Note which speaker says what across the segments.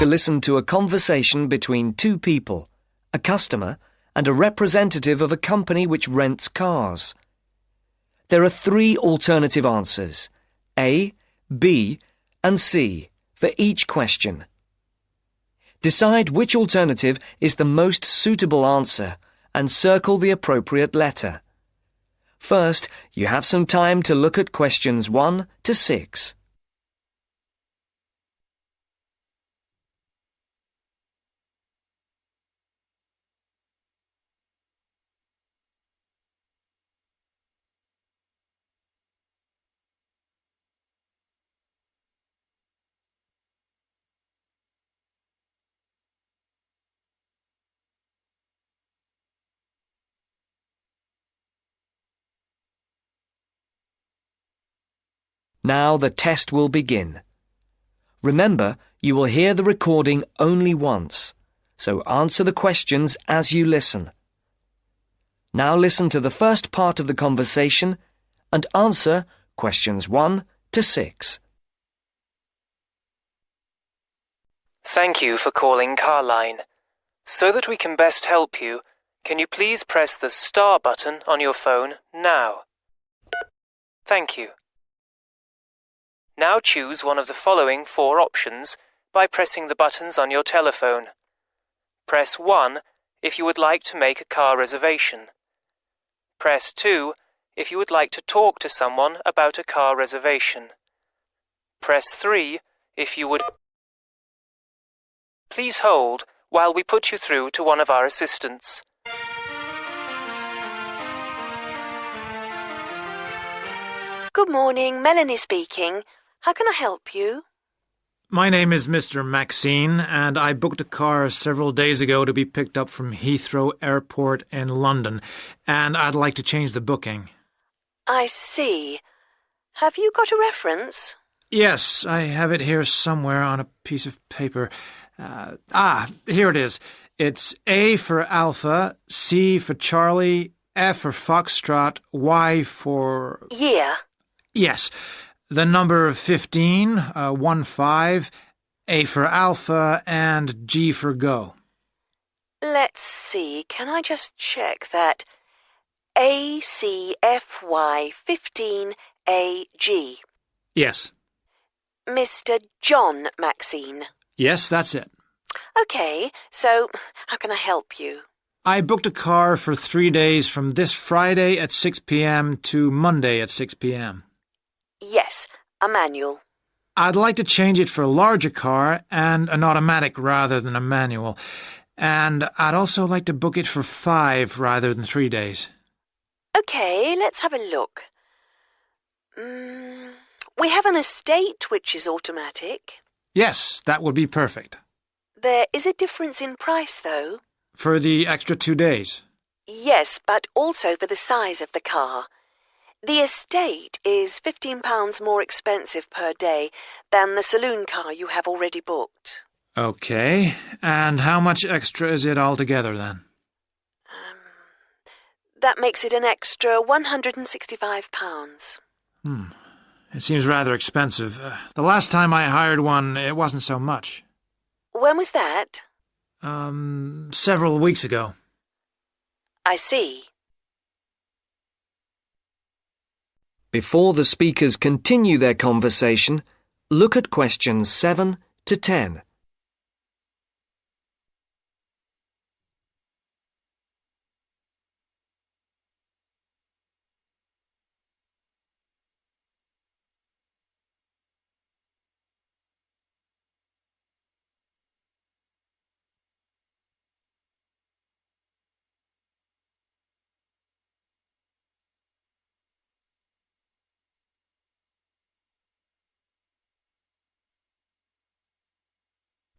Speaker 1: to listen to a conversation between two people, a customer and a representative of a company which rents cars. There are 3 alternative answers, A, B and C, for each question. Decide which alternative is the most suitable answer and circle the appropriate letter. First, you have some time to look at questions 1 to 6. Now the test will begin. Remember, you will hear the recording only once, so answer the questions as you listen. Now listen to the first part of the conversation and answer questions 1 to 6.
Speaker 2: Thank you for calling Carline. So that we can best help you, can you please press the star button on your phone now? Thank you. Now choose one of the following 4 options by pressing the buttons on your telephone. Press 1 if you would like to make a car reservation. Press 2 if you would like to talk to someone about a car reservation. Press 3 if you would... Please hold while we put you through to one of our assistants.
Speaker 3: Good morning, Melanie speaking. How can I help you?
Speaker 4: My name is Mr. Maxine, and I booked a car several days ago to be picked up from Heathrow Airport in London, and I'd like to change the booking.
Speaker 3: I see. Have you got a reference?
Speaker 4: Yes, I have it here somewhere on a piece of paper. Here it is. It's A for Alpha, C for Charlie, F for Foxtrot, Y for...
Speaker 3: Yeah.
Speaker 4: Yes. The number 15, 15, A for Alpha, and G for Go.
Speaker 3: Let's see. Can I just check that? ACFY15AG.
Speaker 4: Yes.
Speaker 3: Mr. John Maxine.
Speaker 4: Yes, that's it.
Speaker 3: Okay, so how can I help you?
Speaker 4: I booked a car for 3 days from this Friday at 6 p.m. to Monday at 6 p.m.
Speaker 3: Yes, a manual.
Speaker 4: I'd like to change it for a larger car and an automatic rather than a manual. And I'd also like to book it for 5 rather than 3 days.
Speaker 3: Okay, let's have a look. We have an estate which is automatic.
Speaker 4: Yes, that would be perfect.
Speaker 3: There is a difference in price, though.
Speaker 4: For the extra 2 days?
Speaker 3: Yes, but also for the size of the car. The estate is £15 more expensive per day than the saloon car you have already booked.
Speaker 4: Okay, and how much extra is it altogether then?
Speaker 3: That makes it an extra £165.
Speaker 4: It seems rather expensive. The last time I hired one, it wasn't so much.
Speaker 3: When was that?
Speaker 4: Several weeks ago.
Speaker 3: I see.
Speaker 1: Before the speakers continue their conversation, look at questions 7 to 10.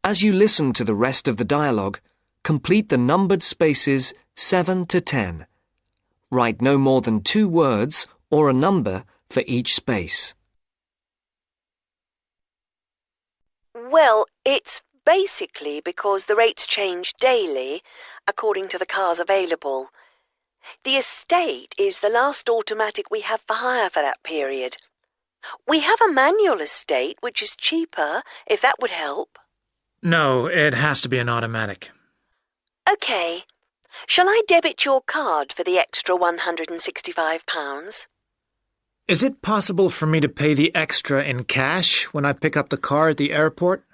Speaker 1: As you listen to the rest of the dialogue, complete the numbered spaces 7 to 10. Write no more than 2 words or a number for each space.
Speaker 3: Well, it's basically because the rates change daily according to the cars available. The estate is the last automatic we have for hire for that period. We have a manual estate which is cheaper, if that would help.
Speaker 4: No, it has to be an automatic.
Speaker 3: OK. Shall I debit your card for the extra £165?
Speaker 4: Is it possible for me to pay the extra in cash when I pick up the car at the airport?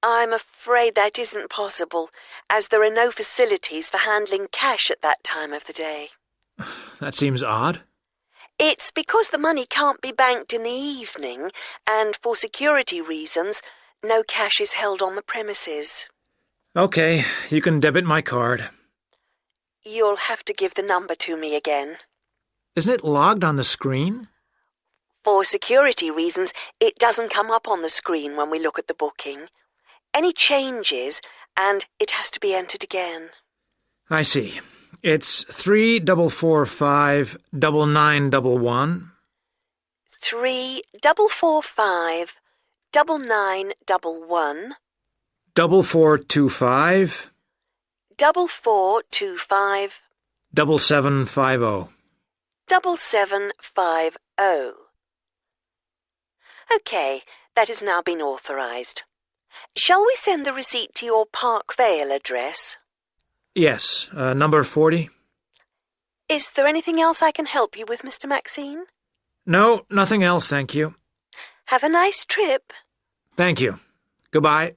Speaker 3: I'm afraid that isn't possible, as there are no facilities for handling cash at that time of the day.
Speaker 4: That seems odd.
Speaker 3: It's because the money can't be banked in the evening, and for security reasons, no cash is held on the premises.
Speaker 4: OK, you can debit my card.
Speaker 3: You'll have to give the number to me again.
Speaker 4: Isn't it logged on the screen?
Speaker 3: For security reasons, it doesn't come up on the screen when we look at the booking. Any changes, and it has to be entered again.
Speaker 4: I see. It's 3-4-4-5-9-9-1-1.
Speaker 3: 3-4-4-5-9-9-1-1.
Speaker 4: 4-4-2-5.
Speaker 3: 4-4-2-5.
Speaker 4: 7-7-5-0.
Speaker 3: 7-7-5-0. OK, that has now been authorised. Shall we send the receipt to your Park Vale address?
Speaker 4: Yes, number 40.
Speaker 3: Is there anything else I can help you with, Mr. Maxine?
Speaker 4: No, nothing else, thank you.
Speaker 3: Have a nice trip.
Speaker 4: Thank you. Goodbye.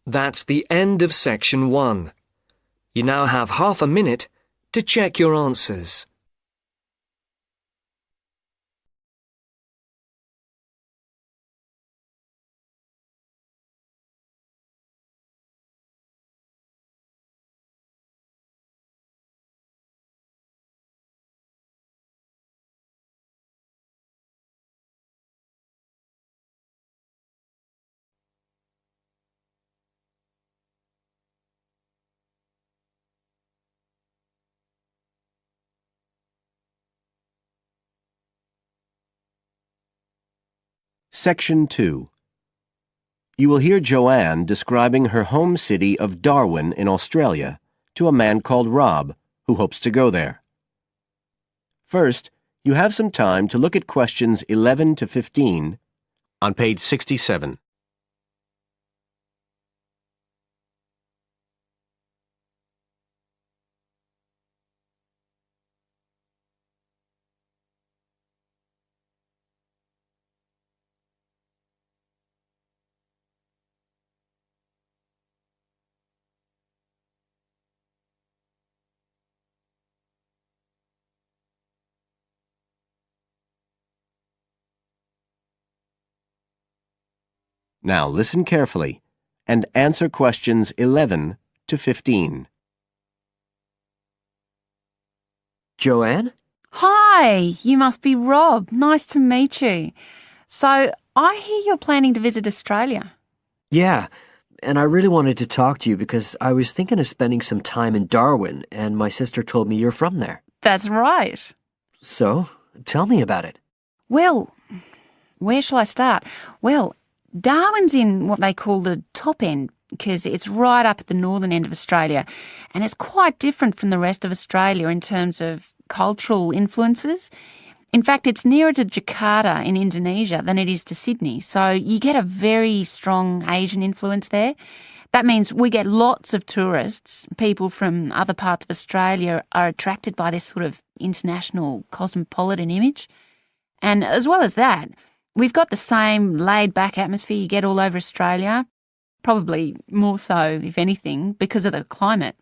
Speaker 1: That's the end of section 1. You now have half a minute to check your answers.
Speaker 5: Section 2. You will hear Joanne describing her home city of Darwin in Australia to a man called Rob, who hopes to go there. First, you have some time to look at questions 11 to 15 on page 67. Now listen carefully and answer questions 11 to 15.
Speaker 1: Joanne?
Speaker 6: Hi, you must be Rob. Nice to meet you. So, I hear you're planning to visit Australia.
Speaker 7: Yeah, and I really wanted to talk to you because I was thinking of spending some time in Darwin, and my sister told me you're from there.
Speaker 6: That's right.
Speaker 7: So, tell me about it.
Speaker 6: Well, where shall I start? Well, Darwin's in what they call the top end because it's right up at the northern end of Australia, and it's quite different from the rest of Australia in terms of cultural influences. In fact, it's nearer to Jakarta in Indonesia than it is to Sydney, so you get a very strong Asian influence there. That means we get lots of tourists. People from other parts of Australia are attracted by this sort of international cosmopolitan image. And as well as that, we've got the same laid-back atmosphere you get all over Australia, probably more so, if anything, because of the climate.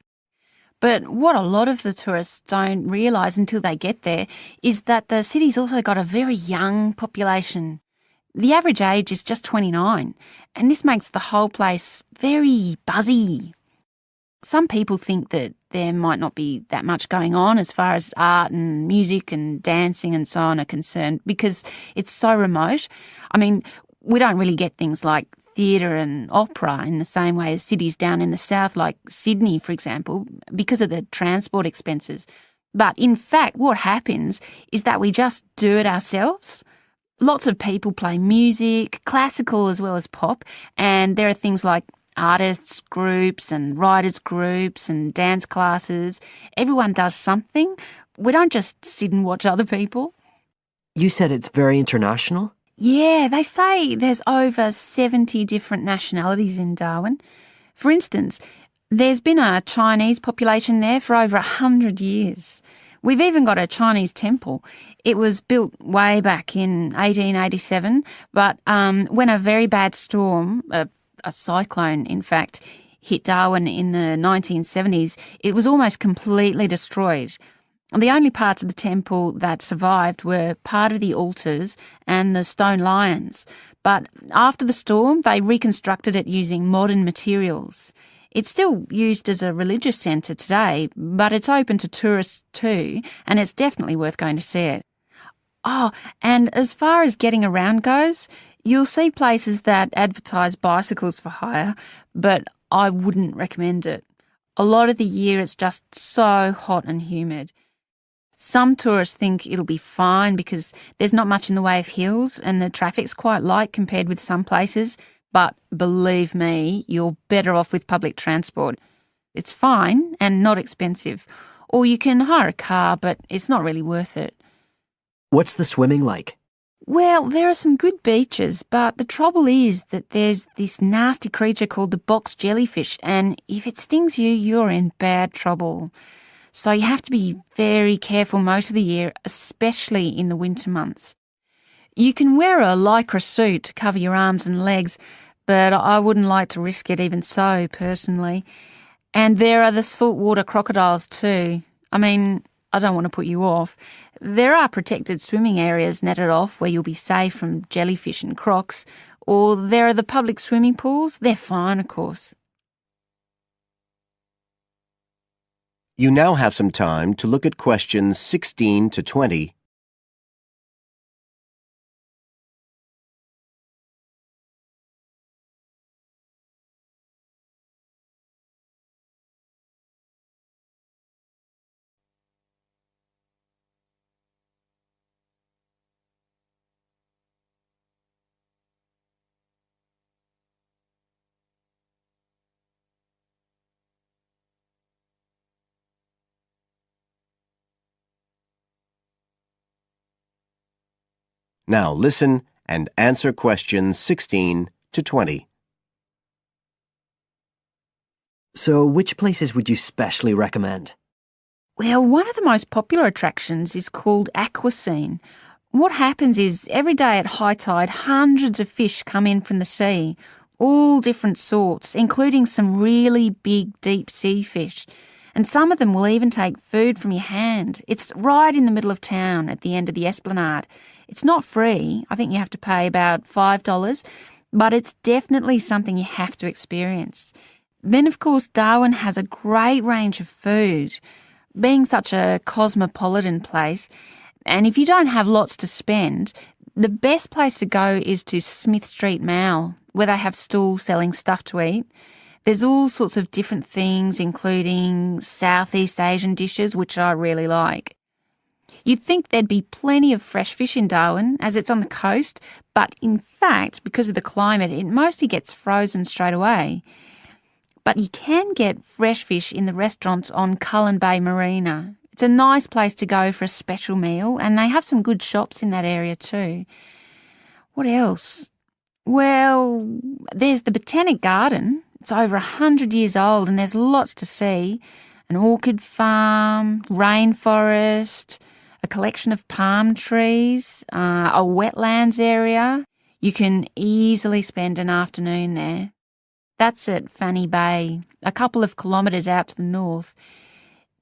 Speaker 6: But what a lot of the tourists don't realise until they get there is that the city's also got a very young population. The average age is just 29, and this makes the whole place very buzzy. Some people think that there might not be that much going on as far as art and music and dancing and so on are concerned because it's so remote. I mean, we don't really get things like theatre and opera in the same way as cities down in the south like Sydney, for example, because of the transport expenses. But in fact, what happens is that we just do it ourselves. Lots of people play music, classical as well as pop, and there are things like artists groups and writers groups and dance classes. Everyone does something. We don't just sit and watch other people.
Speaker 7: You said it's very international?
Speaker 6: Yeah, they say there's over 70 different nationalities in Darwin. For instance, there's been a Chinese population there for over 100 years. We've even got a Chinese temple. It was built way back in 1887, but when a very bad storm, a cyclone in fact, hit Darwin in the 1970s, it was almost completely destroyed. The only parts of the temple that survived were part of the altars and the stone lions. But after the storm, they reconstructed it using modern materials. It's still used as a religious centre today, but it's open to tourists too, and it's definitely worth going to see it. Oh, and as far as getting around goes, you'll see places that advertise bicycles for hire, but I wouldn't recommend it. A lot of the year it's just so hot and humid. Some tourists think it'll be fine because there's not much in the way of hills and the traffic's quite light compared with some places, but believe me, you're better off with public transport. It's fine and not expensive. Or you can hire a car, but it's not really worth it.
Speaker 7: What's the swimming like?
Speaker 6: Well, there are some good beaches, but the trouble is that there's this nasty creature called the box jellyfish, and if it stings you, you're in bad trouble. So you have to be very careful most of the year, especially in the winter months. You can wear a lycra suit to cover your arms and legs, but I wouldn't like to risk it even so, personally. And there are the saltwater crocodiles too. I mean, I don't want to put you off. There are protected swimming areas netted off where you'll be safe from jellyfish and crocs, or there are the public swimming pools. They're fine, of course.
Speaker 5: You now have some time to look at questions 16 to 20. Now listen and answer questions 16 to 20.
Speaker 7: So, which places would you specially recommend?
Speaker 6: Well, one of the most popular attractions is called Aquascene. What happens is every day at high tide, hundreds of fish come in from the sea, all different sorts, including some really big deep sea fish. And some of them will even take food from your hand. It's right in the middle of town at the end of the esplanade. It's not free. I think you have to pay about $5, but it's definitely something you have to experience. Then, of course, Darwin has a great range of food. Being such a cosmopolitan place, and if you don't have lots to spend, the best place to go is to Smith Street Mall, where they have stalls selling stuff to eat. There's all sorts of different things, including Southeast Asian dishes, which I really like. You'd think there'd be plenty of fresh fish in Darwin, as it's on the coast, but in fact, because of the climate, it mostly gets frozen straight away. But you can get fresh fish in the restaurants on Cullen Bay Marina. It's a nice place to go for a special meal, and they have some good shops in that area too. What else? Well, there's the Botanic Garden. It's over 100 years old and there's lots to see. An orchid farm, rainforest, a collection of palm trees, a wetlands area. You can easily spend an afternoon there. That's at Fanny Bay, a couple of kilometres out to the north.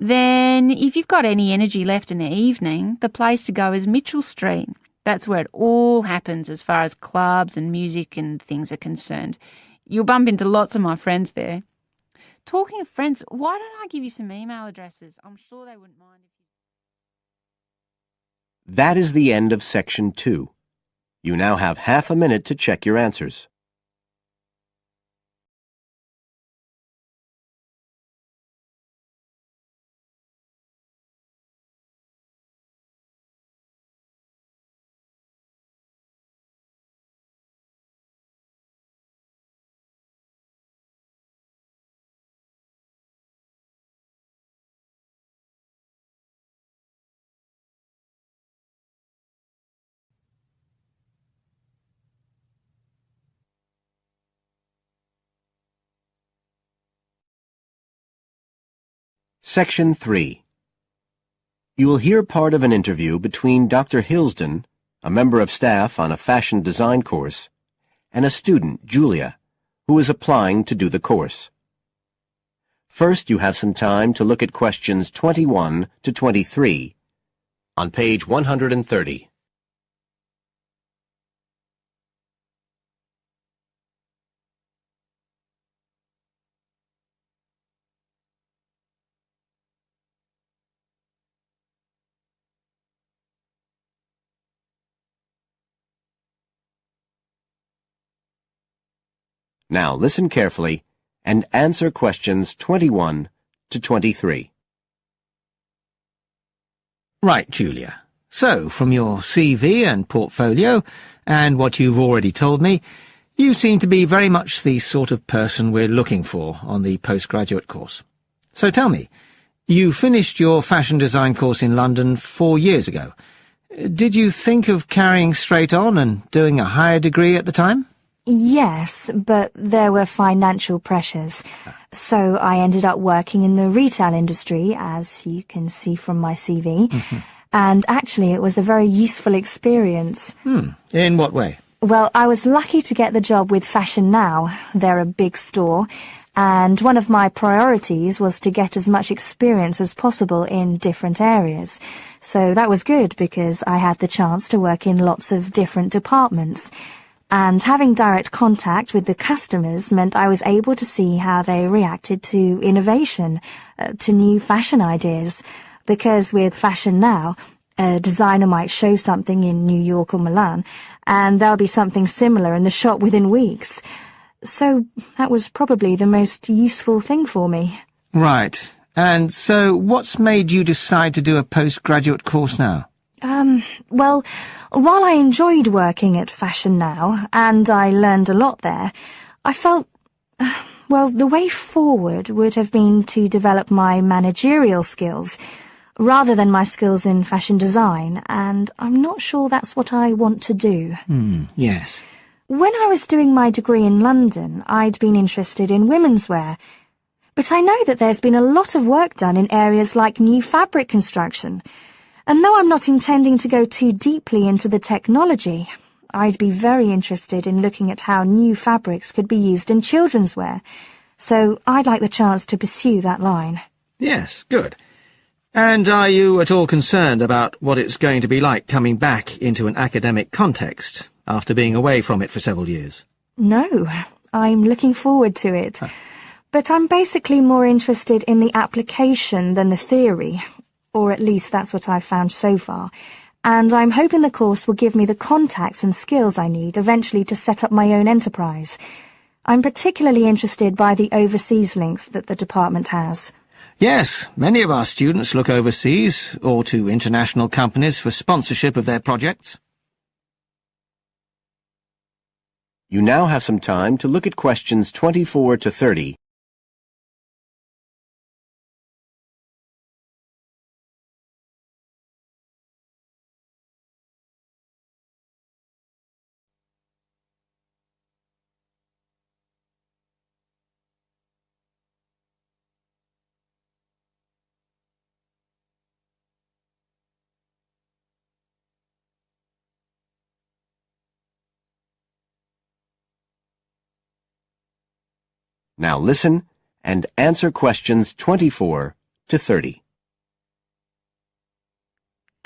Speaker 6: Then, if you've got any energy left in the evening, the place to go is Mitchell Street. That's where it all happens as far as clubs and music and things are concerned. You'll bump into lots of my friends there. Talking of friends, why don't I give you some email addresses? I'm sure they wouldn't mind if you...
Speaker 5: That is the end of section 2. You now have half a minute to check your answers. Section 3. You will hear part of an interview between Dr. Hilsden, a member of staff on a fashion design course, and a student, Julia, who is applying to do the course. First, you have some time to look at questions 21 to 23 on page 130. Now listen carefully and answer questions 21 to 23.
Speaker 8: Right, Julia. So, from your CV and portfolio, and what you've already told me, you seem to be very much the sort of person we're looking for on the postgraduate course. So tell me, you finished your fashion design course in London 4 years ago. Did you think of carrying straight on and doing a higher degree at the time?
Speaker 9: Yes, but there were financial pressures. So I ended up working in the retail industry, as you can see from my CV. And actually it was a very useful experience.
Speaker 8: In what way?
Speaker 9: Well, I was lucky to get the job with Fashion Now. They're a big store. And one of my priorities was to get as much experience as possible in different areas. So that was good because I had the chance to work in lots of different departments. And having direct contact with the customers meant I was able to see how they reacted to innovation, to new fashion ideas. Because with Fashion Now, a designer might show something in New York or Milan, and there'll be something similar in the shop within weeks. So that was probably the most useful thing for me.
Speaker 8: Right. And so what's made you decide to do a postgraduate course now?
Speaker 9: Well, while I enjoyed working at Fashion Now, and I learned a lot there, I felt, well, the way forward would have been to develop my managerial skills, rather than my skills in fashion design, and I'm not sure that's what I want to do.
Speaker 8: Yes.
Speaker 9: When I was doing my degree in London, I'd been interested in women's wear, but I know that there's been a lot of work done in areas like new fabric construction. And though I'm not intending to go too deeply into the technology, I'd be very interested in looking at how new fabrics could be used in children's wear. So I'd like the chance to pursue that line.
Speaker 8: Yes, good. And are you at all concerned about what it's going to be like coming back into an academic context after being away from it for several years?
Speaker 9: No, I'm looking forward to it. But I'm basically more interested in the application than the theory. Or at least that's what I've found so far, and I'm hoping the course will give me the contacts and skills I need eventually to set up my own enterprise. I'm particularly interested by the overseas links that the department has.
Speaker 8: Yes, many of our students look overseas or to international companies for sponsorship of their projects.
Speaker 5: You now have some time to look at questions 24 to 30. Now listen and answer questions 24 to 30.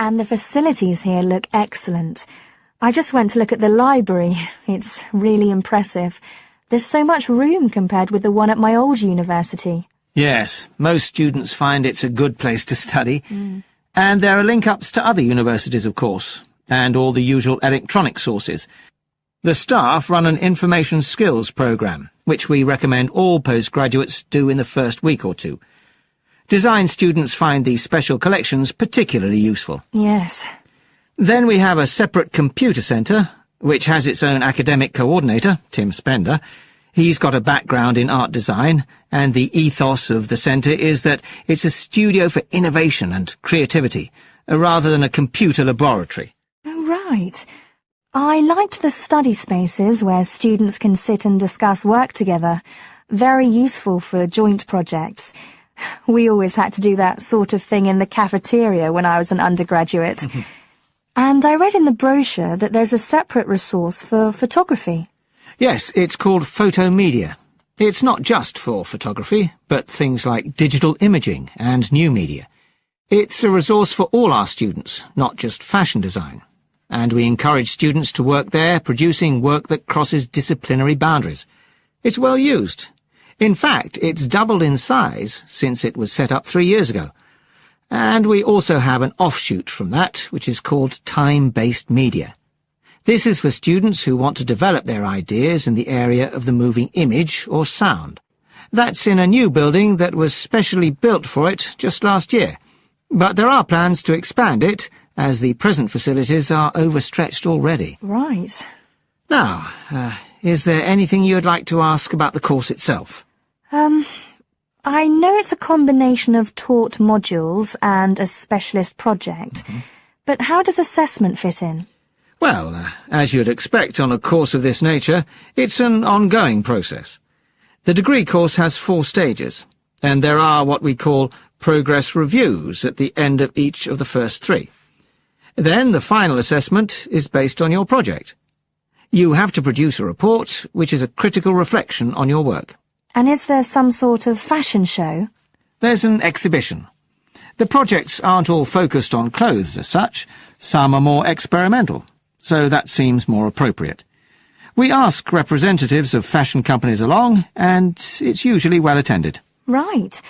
Speaker 9: And the facilities here look excellent. I just went to look at the library. It's really impressive. There's so much room compared with the one at my old university.
Speaker 8: Yes, most students find it's a good place to study. And there are link-ups to other universities, of course, and all the usual electronic sources. The staff run an information skills programme, which we recommend all postgraduates do in the first week or two. Design students find these special collections particularly useful.
Speaker 9: Yes.
Speaker 8: Then we have a separate computer centre, which has its own academic coordinator, Tim Spender. He's got a background in art design, and the ethos of the centre is that it's a studio for innovation and creativity, rather than a computer laboratory.
Speaker 9: Oh, right. I liked the study spaces where students can sit and discuss work together. Very useful for joint projects. We always had to do that sort of thing in the cafeteria when I was an undergraduate. And I read in the brochure that there's a separate resource for photography.
Speaker 8: Yes, it's called Photomedia. It's not just for photography, but things like digital imaging and new media. It's a resource for all our students, not just fashion design. And we encourage students to work there, producing work that crosses disciplinary boundaries. It's well used. In fact, it's doubled in size since it was set up 3 years ago. And we also have an offshoot from that, which is called time-based media. This is for students who want to develop their ideas in the area of the moving image or sound. That's in a new building that was specially built for it just last year. But there are plans to expand it, as the present facilities are overstretched already.
Speaker 9: Right.
Speaker 8: Now, is there anything you'd like to ask about the course itself?
Speaker 9: I know it's a combination of taught modules and a specialist project, but how does assessment fit in?
Speaker 8: Well, as you'd expect on a course of this nature, it's an ongoing process. The degree course has 4 stages, and there are what we call progress reviews at the end of each of the first 3. Then the final assessment is based on your project. You have to produce a report, which is a critical reflection on your work.
Speaker 9: And is there some sort of fashion show?
Speaker 8: There's an exhibition. The projects aren't all focused on clothes as such. Some are more experimental, so that seems more appropriate. We ask representatives of fashion companies along, and it's usually well attended.
Speaker 9: Right.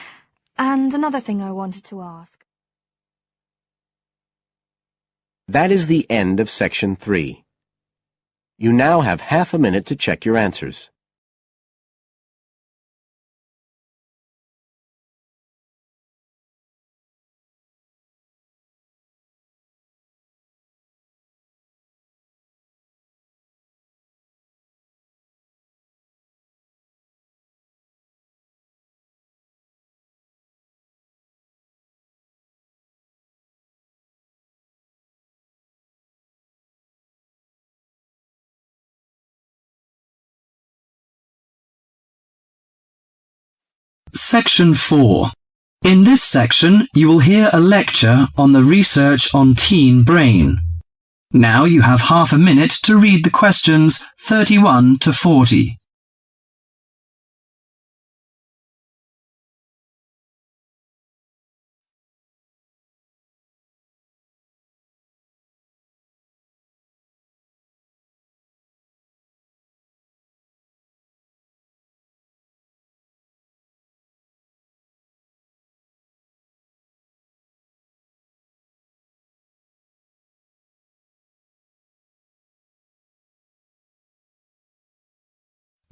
Speaker 9: And another thing I wanted to ask.
Speaker 5: That is the end of Section 3. You now have half a minute to check your answers.
Speaker 10: Section 4. In this section, you will hear a lecture on the research on teen brain. Now you have half a minute to read the questions 31 to 40.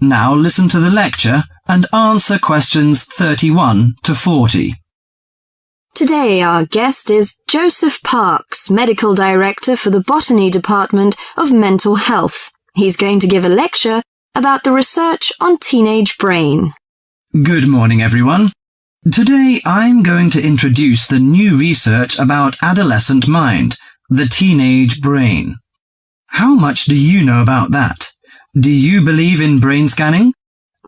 Speaker 10: Now listen to the lecture and answer questions 31 to 40.
Speaker 11: Today our guest is Joseph Parks, Medical Director for the Botany Department of Mental Health. He's going to give a lecture about the research on teenage brain.
Speaker 10: Good morning, everyone. Today I'm going to introduce the new research about adolescent mind, the teenage brain. How much do you know about that? Do you believe in brain scanning?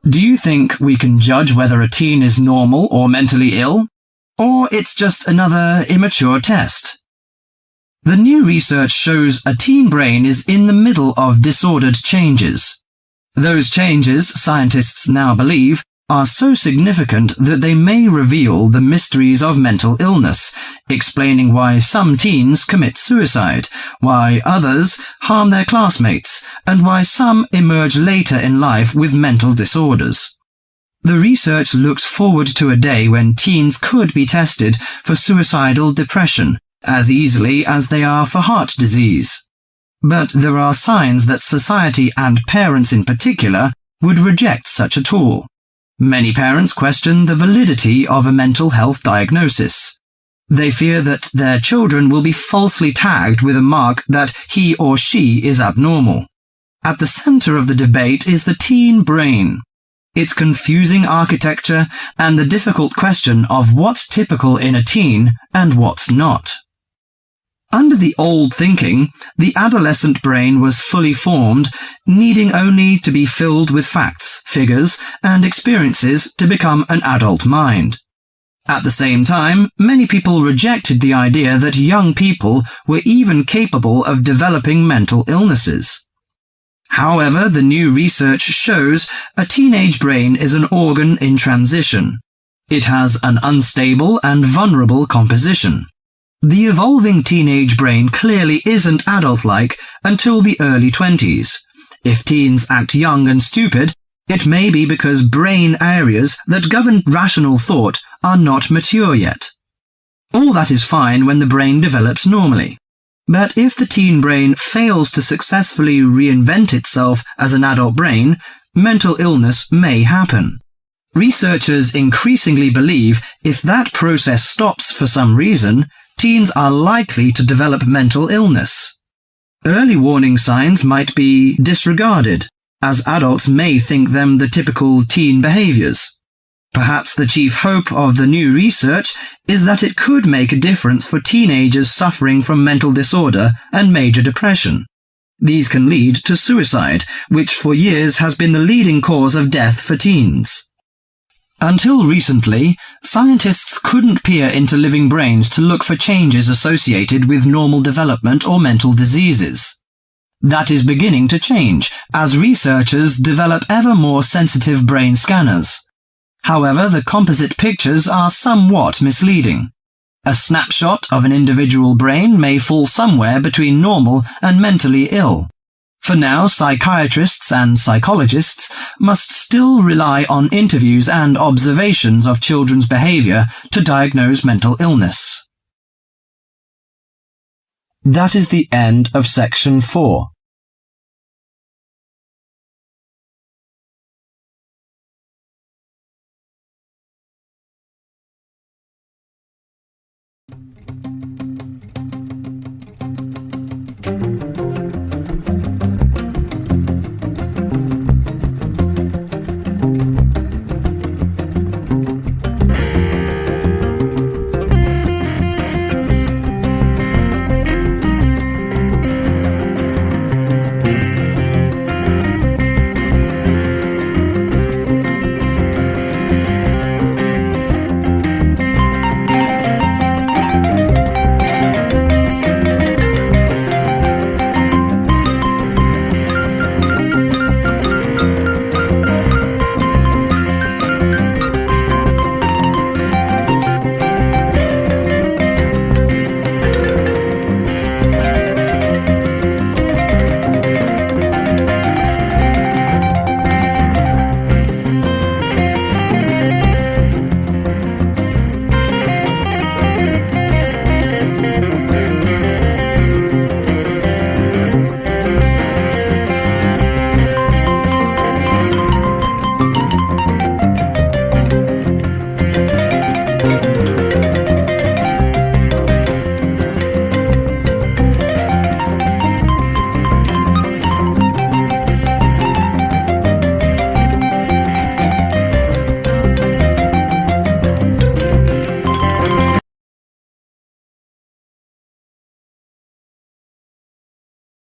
Speaker 10: Do you think we can judge whether a teen is normal or mentally ill? Or it's just another immature test? The new research shows a teen brain is in the middle of disordered changes. Those changes, scientists now believe, are so significant that they may reveal the mysteries of mental illness, explaining why some teens commit suicide, why others harm their classmates, and why some emerge later in life with mental disorders. The research looks forward to a day when teens could be tested for suicidal depression as easily as they are for heart disease. But there are signs that society and parents in particular would reject such a tool. Many parents question the validity of a mental health diagnosis. They fear that their children will be falsely tagged with a mark that he or she is abnormal. At the center of the debate is the teen brain, its confusing architecture, and the difficult question of what's typical in a teen and what's not. Under the old thinking, the adolescent brain was fully formed, needing only to be filled with facts, figures, and experiences to become an adult mind. At the same time, many people rejected the idea that young people were even capable of developing mental illnesses. However, the new research shows a teenage brain is an organ in transition. It has an unstable and vulnerable composition. The evolving teenage brain clearly isn't adult-like until the early 20s. If teens act young and stupid, it may be because brain areas that govern rational thought are not mature yet. All that is fine when the brain develops normally. But if the teen brain fails to successfully reinvent itself as an adult brain, mental illness may happen. Researchers increasingly believe if that process stops for some reason, teens are likely to develop mental illness. Early warning signs might be disregarded, as adults may think them the typical teen behaviors. Perhaps the chief hope of the new research is that it could make a difference for teenagers suffering from mental disorder and major depression. These can lead to suicide, which for years has been the leading cause of death for teens. Until recently, scientists couldn't peer into living brains to look for changes associated with normal development or mental diseases. That is beginning to change as researchers develop ever more sensitive brain scanners. However, the composite pictures are somewhat misleading. A snapshot of an individual brain may fall somewhere between normal and mentally ill. For now, psychiatrists and psychologists must still rely on interviews and observations of children's behavior to diagnose mental illness. That is the end of section 4.